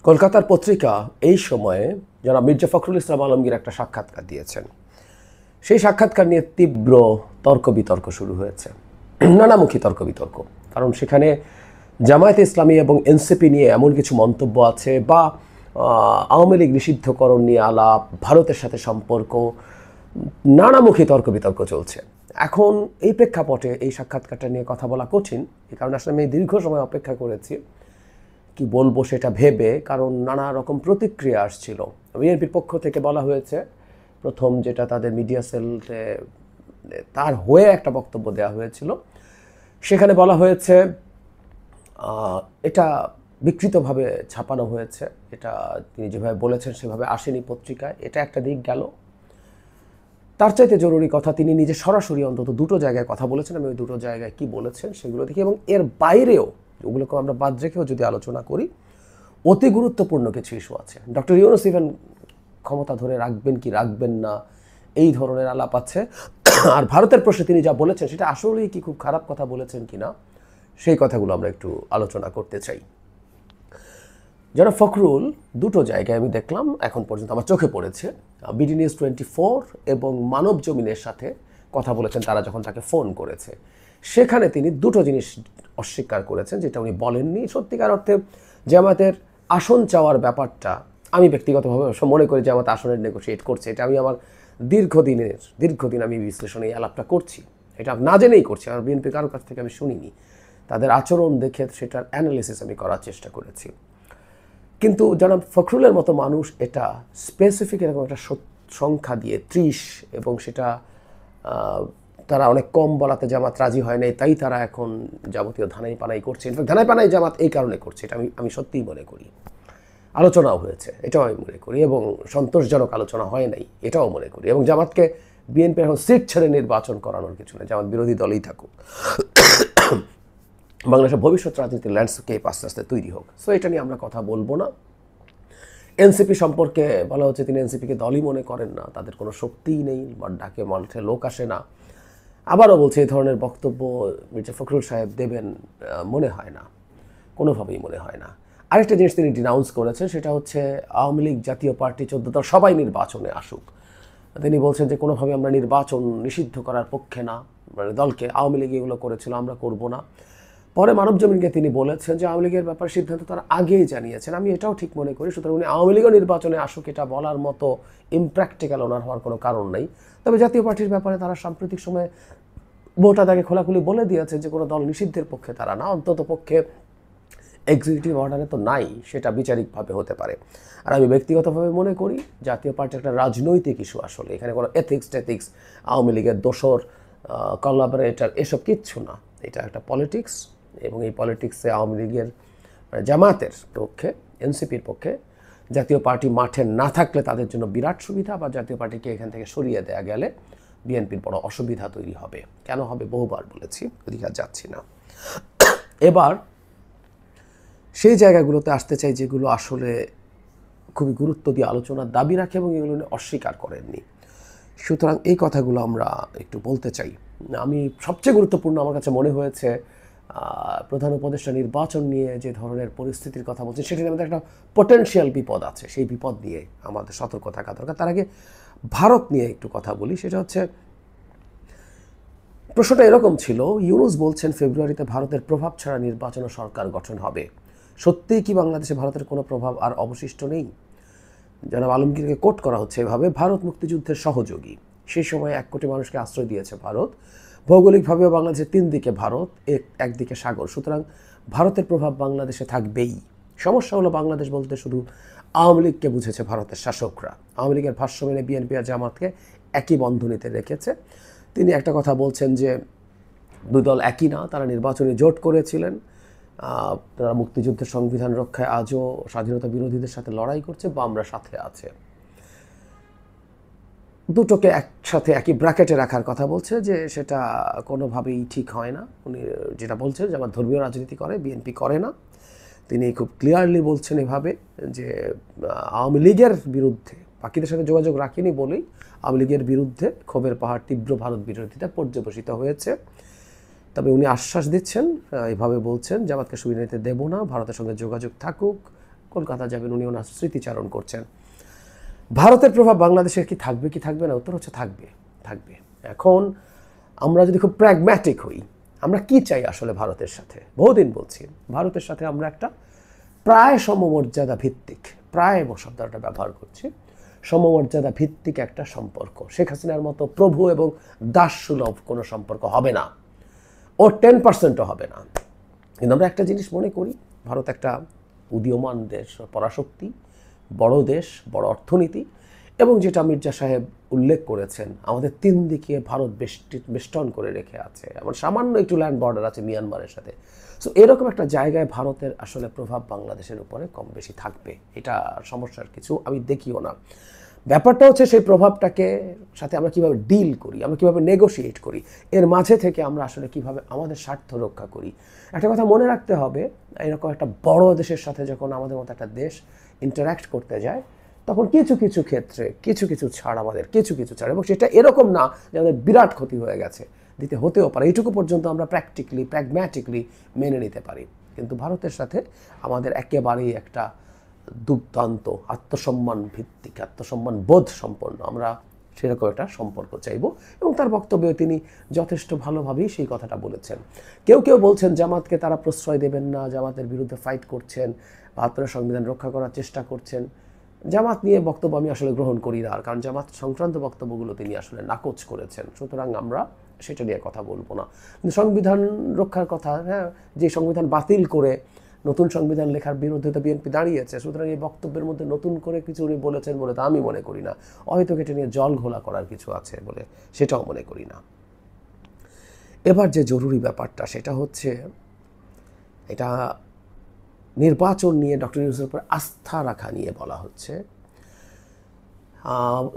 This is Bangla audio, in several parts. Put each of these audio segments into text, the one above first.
কলকাতার পত্রিকা এই সময়ে যারা মির্জা ফখরুল ইসলাম আলমগীর একটা সাক্ষাৎকার দিয়েছেন, সেই সাক্ষাৎকার নিয়ে তীব্র তর্ক বিতর্ক শুরু হয়েছে, নানামুখী তর্ক বিতর্ক। কারণ সেখানে জামায়াতে ইসলামী এবং এনসিপি নিয়ে এমন কিছু মন্তব্য আছে, বা আওয়ামী লীগ নিষিদ্ধকরণ নিয়ে আলাপ, ভারতের সাথে সম্পর্ক, নানামুখী তর্ক বিতর্ক চলছে। এখন এই প্রেক্ষাপটে এই সাক্ষাৎকারটা নিয়ে কথা বলা কঠিন, এই কারণে আসলে আমি দীর্ঘ সময় অপেক্ষা করেছি কি বলবো সেটা ভেবে, কারণ নানা রকম প্রতিক্রিয়া আসছিল। বিএনপির পক্ষ থেকে বলা হয়েছে, প্রথম যেটা তাদের মিডিয়া সেলতে তার হয়ে একটা বক্তব্য দেওয়া হয়েছিল, সেখানে বলা হয়েছে এটা বিকৃতভাবে ছাপানো হয়েছে, এটা তিনি যেভাবে বলেছেন সেভাবে আসেনি পত্রিকায়। এটা একটা দিক গেল। তার চাইতে জরুরি কথা, তিনি নিজে সরাসরি অন্তত দুটো জায়গায় কথা বলেছেন। আমি ওই দুটো জায়গায় কি বলেছেন সেগুলো দেখি, এবং এর বাইরেও ওগুলোকে আমরা বাদ রেখেও যদি আলোচনা করি, অতি গুরুত্বপূর্ণ কিছু ইস্যু আছে। ডক্টর ইউনূস ইভেন ক্ষমতা ধরে রাখবেন কি রাখবেন না, এই ধরনের আলাপ আছে। আর ভারতের প্রশ্নে তিনি যা বলেছেন সেটা আসলেই কি খুব খারাপ কথা বলেছেন কিনা, সেই কথাগুলো আমরা একটু আলোচনা করতে চাই। যারা ফখরুল দুটো জায়গায় আমি দেখলাম এখন পর্যন্ত আমার চোখে পড়েছে, বিডি নিউজ 24 এবং মানব জমিনের সাথে কথা বলেছেন তারা যখন তাকে ফোন করেছে, সেখানে তিনি দুটো জিনিস অস্বীকার করেছেন, যেটা উনি বলেননি। সত্যিকার অর্থে জামায়াতের আসন চাওয়ার ব্যাপারটা আমি ব্যক্তিগতভাবে মনে করি জামায়াত আসনের নেগোশিয়েট করছে, এটা আমি আমার দীর্ঘদিন আমি বিশ্লেষণে এই আলাপটা করছি, এটা না জেনেই করছি। আর বিএনপি কারোর কাছ থেকে আমি শুনিনি, তাদের আচরণ দেখে সেটার অ্যানালিসিস আমি করার চেষ্টা করেছি। কিন্তু জনাব ফখরুলের মতো মানুষ এটা স্পেসিফিক এরকম একটা সংখ্যা দিয়ে 30, এবং সেটা তারা অনেক কম বলাতে জামাত রাজি হয় নাই, তাই তারা এখন যাবতীয় ধানাই পানাই করছে। ইনফ্যাক্ট ধানাই পানাই জামাত এই কারণে করছে, এটা আমি সত্যিই মনে করি। আলোচনাও হয়েছে, এটাও আমি মনে করি, এবং সন্তোষজনক আলোচনা হয় নাই, এটাও মনে করি। এবং জামাতকে বিএনপি এখন সিট ছেড়ে নির্বাচন করানোর কিছু নেই, জামাত বিরোধী দলই থাকুক, বাংলাদেশের ভবিষ্যৎ রাজনীতির ল্যান্ডস্কেপ আস্তে আস্তে তৈরি হোক। সো এটা নিয়ে আমরা কথা বলবো না। এনসিপি সম্পর্কে বলা হচ্ছে তিনি এনসিপিকে দলই মনে করেন না, তাদের কোনো শক্তিই নেই, বা ডাকে মাঠে লোক আসে না। আবারও বলছে এই ধরনের বক্তব্য মির্জা ফখরুল সাহেব দেবেন মনে হয় না, কোনোভাবেই মনে হয় না। আরেকটা জিনিস তিনি ডিনাউন্স করেছেন, সেটা হচ্ছে আওয়ামী লীগ জাতীয় পার্টি 14 দল সবাই নির্বাচনে আসুক। তিনি বলছেন যে কোনোভাবে আমরা নির্বাচন নিষিদ্ধ করার পক্ষে না, মানে দলকে আওয়ামী লীগ এগুলো করেছিল আমরা করব না। পরে মানব জমিনকে তিনি বলেছেন যে আওয়ামী লীগের ব্যাপারে সিদ্ধান্ত তারা আগেই জানিয়েছেন, আমি এটাও ঠিক মনে করি। সুতরাং উনি আওয়ামী লীগও নির্বাচনে আসুক এটা বলার মতো ইমপ্র্যাকটিক্যাল ওনার হওয়ার কোনো কারণ নেই। তবে জাতীয় পার্টির ব্যাপারে তারা সাম্প্রতিক সময়ে ভোটাদাকে খোলাখুলি বলে দিয়েছে যে কোনো দল নিষিদ্ধের পক্ষে তারা না, অন্তত পক্ষে এক্সিকিউটিভ অর্ডারে তো নাই, সেটা বিচারিকভাবে হতে পারে। আর আমি ব্যক্তিগতভাবে মনে করি জাতীয় পার্টি একটা রাজনৈতিক ইস্যু, আসলে এখানে কোনো এথিক্স আওয়ামী লীগের দোসর কোলাবোরেটর এসব কিচ্ছু না, এটা একটা পলিটিক্স। এবং এই পলিটিক্সে আওয়ামী লীগের জামায়াতের পক্ষে, এনসিপির পক্ষে জাতীয় পার্টি মাঠে না থাকলে তাদের জন্য বিরাট সুবিধা, বা জাতীয় পার্টিকে এখান থেকে সরিয়ে দেওয়া গেলে বিএনপির বড় অসুবিধা তৈরি হবে। কেন হবে বহুবার বলেছি, ওদিকে আর যাচ্ছি না। এবার সেই জায়গাগুলোতে আসতে চাই যেগুলো আসলে খুবই গুরুত্ব দিয়ে আলোচনার দাবি রাখে এবং এগুলো অস্বীকার করেননি। সুতরাং এই কথাগুলো আমরা একটু বলতে চাই। আমি সবচেয়ে গুরুত্বপূর্ণ আমার কাছে মনে হয়েছে প্রধান উপদেষ্টা নির্বাচন নিয়ে যে ধরনের পরিস্থিতির কথা বলছে, সেটির মধ্যে একটা পটেনশিয়াল বিপদ আছে, সেই বিপদ নিয়ে আমাদের সতর্ক থাকা দরকার। তার আগে ভারত নিয়ে একটু কথা বলি। সেটা হচ্ছে, প্রশ্নটা এরকম ছিল, ইউনূস বলছেন ফেব্রুয়ারিতে ভারতের প্রভাব ছাড়া নির্বাচন ও সরকার গঠন হবে। সত্যিই কি বাংলাদেশে ভারতের কোনো প্রভাব আর অবশিষ্ট নেই? জনাব আলমগীরকে কোট করা হচ্ছে এভাবে, ভারত মুক্তিযুদ্ধের সহযোগী, সেই সময় 1 কোটি মানুষকে আশ্রয় দিয়েছে ভারত। ভৌগোলিকভাবেও বাংলাদেশের 3 দিকে ভারত, একদিকে সাগর, সুতরাং ভারতের প্রভাব বাংলাদেশে থাকবেই। সমস্যা হলো বাংলাদেশ বলতে শুধু আওয়ামী লীগকে বুঝেছে ভারতের শাসকরা। আওয়ামী লীগের ভাষ্য মেনে বিএনপি আর জামাতকে একই বন্ধনীতে রেখেছে। তিনি একটা কথা বলছেন যে দুই দল একই না, তারা নির্বাচনী জোট করেছিলেন, তারা মুক্তিযুদ্ধের সংবিধান রক্ষায় আজও স্বাধীনতা বিরোধীদের সাথে লড়াই করছে, বা আমরা সাথে আছে। দুটোকে একসাথে একই ব্র্যাকেটে রাখার কথা বলছে, যে সেটা কোনোভাবেই ঠিক হয় না। উনি যেটা বলছেন যে আমার ধর্মীয় রাজনীতি করে, বিএনপি করে না। তিনি খুব ক্লিয়ারলি বলছেন এভাবে যে আওয়ামী লীগের বিরুদ্ধে, বাকিদের সাথে যোগাযোগ রাখেনি বলেই আওয়ামী লীগের বিরুদ্ধে ক্ষোভের পাহাড় তীব্র ভারত বিরোধিতা পর্যবসিত হয়েছে। তবে উনি আশ্বাস দিচ্ছেন, এভাবে বলছেন জামাতকে সুবিধা নিতে দেব না, ভারতের সঙ্গে যোগাযোগ থাকুক, কলকাতা যাবেন, উনি ওনার স্মৃতিচারণ করছেন। ভারতের প্রভাব বাংলাদেশের কি থাকবে না? উত্তর হচ্ছে থাকবে। এখন আমরা যদি খুব প্র্যাগম্যাটিক হই, আমরা কি চাই আসলে ভারতের সাথে? বহুদিন বলছি ভারতের সাথে আমরা একটা প্রায় সমমর্যাদা ভিত্তিক, প্রায় শব্দটা ব্যবহার করছি, সমমর্যাদা ভিত্তিক একটা সম্পর্ক। শেখ হাসিনার মতো প্রভু এবং দাসসুলভ কোনো সম্পর্ক হবে না, ও 10%ও হবে না। কিন্তু আমরা একটা জিনিস মনে করি, ভারত একটা উদীয়মান দেশ, পরাশক্তি, বড় দেশ, বড় অর্থনীতি, এবং যেটা মির্জা সাহেব উল্লেখ করেছেন, আমাদের 3 দিকে ভারত বেষ্টন করে রেখে আছে, এমন সামান্য একটু ল্যান্ড বর্ডার আছে মিয়ানমারের সাথে। সো এরকম একটা জায়গায় ভারতের আসলে প্রভাব বাংলাদেশের উপরে কম বেশি থাকবে, এটা সমস্যার কিছু আমি দেখিও না। ব্যাপারটা হচ্ছে সেই প্রভাবটাকে সাথে আমরা কিভাবে ডিল করি, আমরা কিভাবে নেগোশিয়েট করি, এর মাঝে থেকে আমরা আসলে কিভাবে আমাদের স্বার্থ রক্ষা করি। একটা কথা মনে রাখতে হবে, এরকম একটা বড় দেশের সাথে যখন আমাদের মতো একটা দেশ ইন্টারাক্ট করতে যায়, তখন কিছু ক্ষেত্রে কিছু ছাড়, আমাদের কিছু ছাড়, এবং সেটা এরকম না যে আমাদের বিরাট ক্ষতি হয়ে গেছে, দিতে হতেও পারে, এইটুকু পর্যন্ত আমরা প্র্যাগম্যাটিকলি মেনে নিতে পারি। কিন্তু ভারতের সাথে আমাদের একেবারেই একটা দুর্দান্ত আত্মসম্মান ভিত্তিক, আত্মসম্মান বোধ সম্পন্ন আমরা সেরকম একটা সম্পর্ক চাইব। এবং তার বক্তব্যে তিনি যথেষ্ট ভালোভাবেই সেই কথাটা বলেছেন। কেউ বলছেন জামাতকে তারা প্রশ্রয় দেবেন না, জামাতের বিরুদ্ধে ফাইট করছেন, ৭২ সংবিধান রক্ষা করার চেষ্টা করছেন। জামাত নিয়ে বক্তব্য আমি আসলে গ্রহণ করি না, কারণ জামাত সংক্রান্ত বক্তব্যগুলো তিনি আসলে নাকচ করেছেন, সুতরাং আমরা সেটা নিয়ে কথা বলবো না। কিন্তু সংবিধান রক্ষার কথা, হ্যাঁ, যে সংবিধান বাতিল করে নতুন সংবিধান লেখার বিরুদ্ধে তো বিএনপি দাঁড়িয়েছে, সুতরাং এই বক্তব্যের মধ্যে নতুন করে কিছু উনি বলেছেন বলে তা আমি মনে করি না। হয়তো এটা নিয়ে জল ঘোলা করার কিছু আছে বলে সেটাও মনে করি না। এবার যে জরুরি ব্যাপারটা সেটা হচ্ছে, এটা নির্বাচন নিয়ে ডক্টর ইউনূসের উপর আস্থা রাখা নিয়ে বলা হচ্ছে।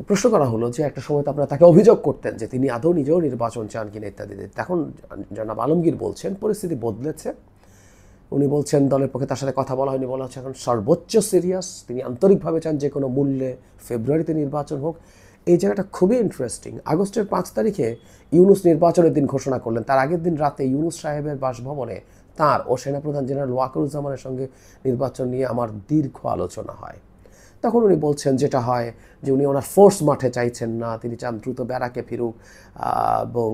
প্রশ্ন করা হলো যে একটা সময় তো আপনারা তাকে অভিযোগ করতেন যে তিনি আদৌ নিজেও নির্বাচন চান কিনা ইত্যাদি। এখন জনাব আলমগীর বলছেন পরিস্থিতি বদলেছে। উনি বলছেন দলের পক্ষে তার সাথে কথা বলা হয়নি, বলা হচ্ছে এখন সর্বোচ্চ সিরিয়াস, তিনি আন্তরিকভাবে চান যে কোনো মূল্যে ফেব্রুয়ারিতে নির্বাচন হোক। এই জায়গাটা খুবই ইন্টারেস্টিং। আগস্টের 5 তারিখে ইউনূস নির্বাচনের দিন ঘোষণা করলেন, তার আগের দিন রাতে ইউনূস সাহেবের বাসভবনে তার ও সেনাপ্রধান জেনারেল ওয়াকারুজ্জামানের সঙ্গে নির্বাচন নিয়ে আমার দীর্ঘ আলোচনা হয়। তখন উনি বলছেন যেটা হয় যে উনি ওনার ফোর্স মাঠে চাইছেন না, তিনি চান দ্রুত ব্যারাকে ফিরুক, এবং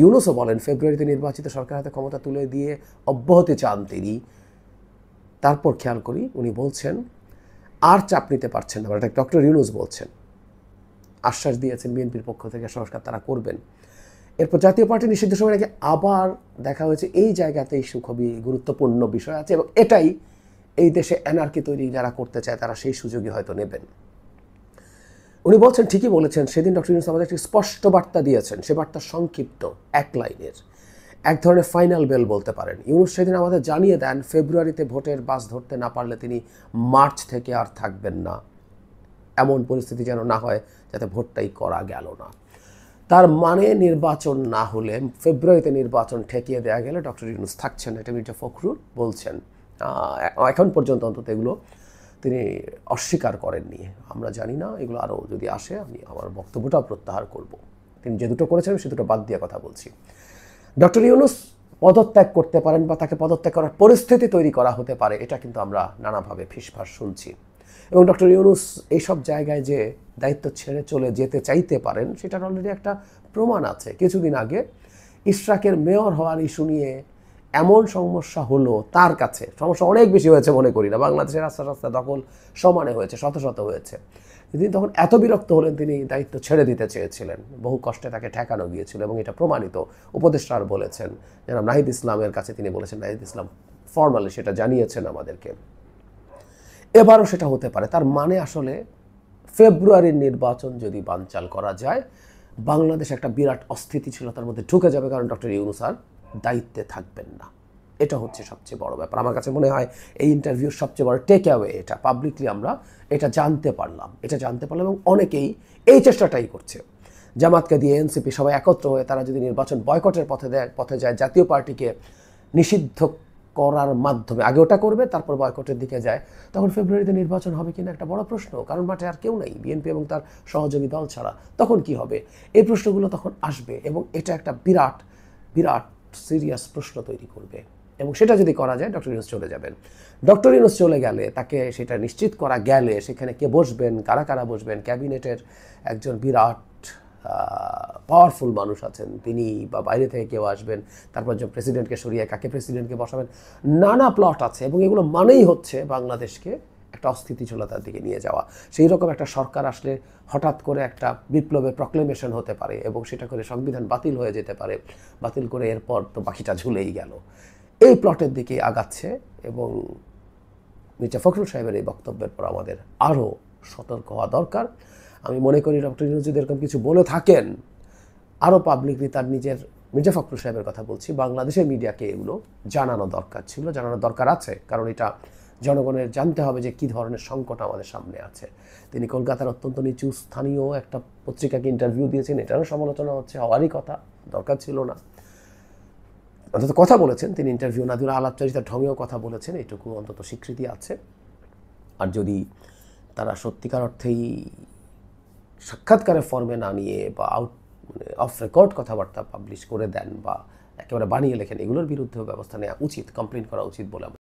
ইউনূসও বলেন ফেব্রুয়ারিতে নির্বাচিত সরকার হাতে ক্ষমতা তুলে দিয়ে অব্যাহতি চান তিনি। তারপর খেয়াল করি উনি বলছেন আর চাপ নিতে পারছেন না, এটা ডক্টর ইউনূস বলছেন, আশ্বাস দিয়েছেন বিএনপির পক্ষ থেকে সংস্কার তারা করবেন। এরপর জাতীয় পার্টি নিষিদ্ধ সময় নাকি আবার দেখা হয়েছে এই জায়গাতেই খুবই গুরুত্বপূর্ণ বিষয় আছে, এবং এটাই এই দেশে অ্যানার্কি তৈরি যারা করতে চায় তারা সেই সুযোগই হয়তো নেবেন। উনি বলছেন, ঠিকই বলেছেন, সেদিন ডক্টর ইউনূস আমাদের একটি স্পষ্ট বার্তা দিয়েছেন, সে বার্তা সংক্ষিপ্ত, 1 লাইনের, এক ধরনের ফাইনাল বেল বলতে পারেন। ইউনূস সেদিন আমাদের জানিয়ে দেন ফেব্রুয়ারিতে ভোটের বাস ধরতে না পারলে তিনি মার্চ থেকে আর থাকবেন না, এমন পরিস্থিতি যেন না হয় যাতে ভোটটাই করা গেল না। তার মানে নির্বাচন না হলে, ফেব্রুয়ারিতে নির্বাচন ঠেকিয়ে দেওয়া গেলে ডক্টর ইউনূস থাকছেন, এটা মির্জা ফখরুল বলছেন। এখন পর্যন্ত অন্তত এগুলো তিনি অস্বীকার করেননি। আমরা জানি না, এগুলো আরও যদি আসে আমি আমার বক্তব্যটাও প্রত্যাহার করব। তিনি যে দুটো করেছেন সে দুটো বাদ দিয়ে কথা বলছি। ডক্টর ইউনূস পদত্যাগ করতে পারেন বা তাকে পদত্যাগ করার পরিস্থিতি তৈরি করা হতে পারে, এটা কিন্তু আমরা নানাভাবে ফিসফাস শুনছি। এবং ডক্টর ইউনূস এইসব জায়গায় যে দায়িত্ব ছেড়ে চলে যেতে চাইতে পারেন সেটার অলরেডি একটা প্রমাণ আছে। কিছুদিন আগে ইশরাকের মেয়র হওয়ার ইস্যু নিয়ে এমন সমস্যা হলো, তার কাছে সমস্যা অনেক বেশি হয়েছে মনে করি না, বাংলাদেশের রাস্তা দখল সমানে হয়েছে, শত হয়েছে। তিনি তখন এত বিরক্ত হলেন তিনি দায়িত্ব ছেড়ে দিতে চেয়েছিলেন, বহু কষ্টে তাকে ঠেকানো গিয়েছিল, এবং এটা প্রমাণিত। উপদেষ্টার বলেছেন, যেন নাহিদ ইসলামের কাছে তিনি বলেছেন, নাহিদ ইসলাম ফর্মালি সেটা জানিয়েছেন আমাদেরকে। এবারও সেটা হতে পারে। তার মানে আসলে ফেব্রুয়ারির নির্বাচন যদি বানচাল করা যায়, বাংলাদেশ একটা বিরাট অস্থিতিশীলতার মধ্যে ঢুকে যাবে, কারণ ডক্টর ইউনূস আর দায়িত্বে থাকবেন না। এটা হচ্ছে সবচেয়ে বড় ব্যাপার। আমার কাছে মনে হয় এই ইন্টারভিউর সবচেয়ে বড় টেক অ্যাওয়ে এটা। পাবলিকলি আমরা এটা জানতে পারলাম, এবং অনেকেই এই চেষ্টাটাই করছে। জামাতকে দিয়ে এনসিপি সবাই একত্র হয়ে তারা যদি নির্বাচন বয়কটের পথে যায়, জাতীয় পার্টিকে নিষিদ্ধ করার মাধ্যমে, আগে ওটা করবে তারপর বয়কটের দিকে যায়, তখন ফেব্রুয়ারিতে নির্বাচন হবে কিনা একটা বড় প্রশ্ন, কারণ মাঠে আর কেউ নেই বিএনপি এবং তার সহযোগী দল ছাড়া। তখন কি হবে? এই প্রশ্নগুলো তখন আসবে, এবং এটা একটা বিরাট সিরিয়াস প্রশ্ন তৈরি করবে। এবং সেটা যদি করা যায় ডক্টর ইউনূস চলে যাবেন। ডক্টর ইউনূস চলে গেলে তাকে সেটা নিশ্চিত করা গেলে সেখানে কে বসবেন, কারা কারা বসবেন, ক্যাবিনেটের একজন বিরাট পাওয়ারফুল মানুষ আছেন তিনি, বা বাইরে থেকে কেউ আসবেন, তারপর যে প্রেসিডেন্টকে সরিয়ে কাকে প্রেসিডেন্টকে বসাবেন, নানা প্লট আছে এবং এগুলো মানেই হচ্ছে বাংলাদেশকে একটা অস্থিতিশীলতার দিকে নিয়ে যাওয়া। সেই রকম একটা সরকার আসলে হঠাৎ করে একটা বিপ্লবের প্রক্লেমেশন হতে পারে এবং সেটা করে সংবিধান বাতিল হয়ে যেতে পারে, বাতিল করে এরপর তো বাকিটা ঝুলেই গেল। এই প্লটের দিকে আগাচ্ছে এবং মির্জা ফখরুল সাহেবের এই বক্তব্যের পর আমাদের আরও সতর্ক হওয়া দরকার। আমি মনে করি ডক্টর ইউনূস যদি এরকম কিছু বলে থাকেন, আরও পাবলিকলি তার নিজের, মির্জা ফখরুল সাহেবের কথা বলছি, বাংলাদেশের মিডিয়াকে এগুলো জানানো দরকার ছিল, জানানোর দরকার আছে, কারণ এটা জনগণের জানতে হবে যে কী ধরনের সংকট আমাদের সামনে আছে। তিনি কলকাতার অত্যন্ত নিচু স্থানীয় একটা পত্রিকাকে ইন্টারভিউ দিয়েছেন, এটারও সমালোচনা হচ্ছে, হওয়ারই কথা, দরকার ছিল না। অন্তত কথা বলেছেন তিনি, ইন্টারভিউ না দিয়ে আলাপচারিতার ঢঙেও কথা বলেছেন, এইটুকু অন্তত স্বীকৃতি আছে। আর যদি তারা সত্যিকার অর্থেই সাক্ষাৎকারের ফর্মে না নিয়ে বা অফ রেকর্ড কথাবার্তা পাবলিশ করে দেন বা একেবারে বানিয়ে লেখেন, এগুলোর বিরুদ্ধেও ব্যবস্থা নেওয়া উচিত, কমপ্লেন করা উচিত বলে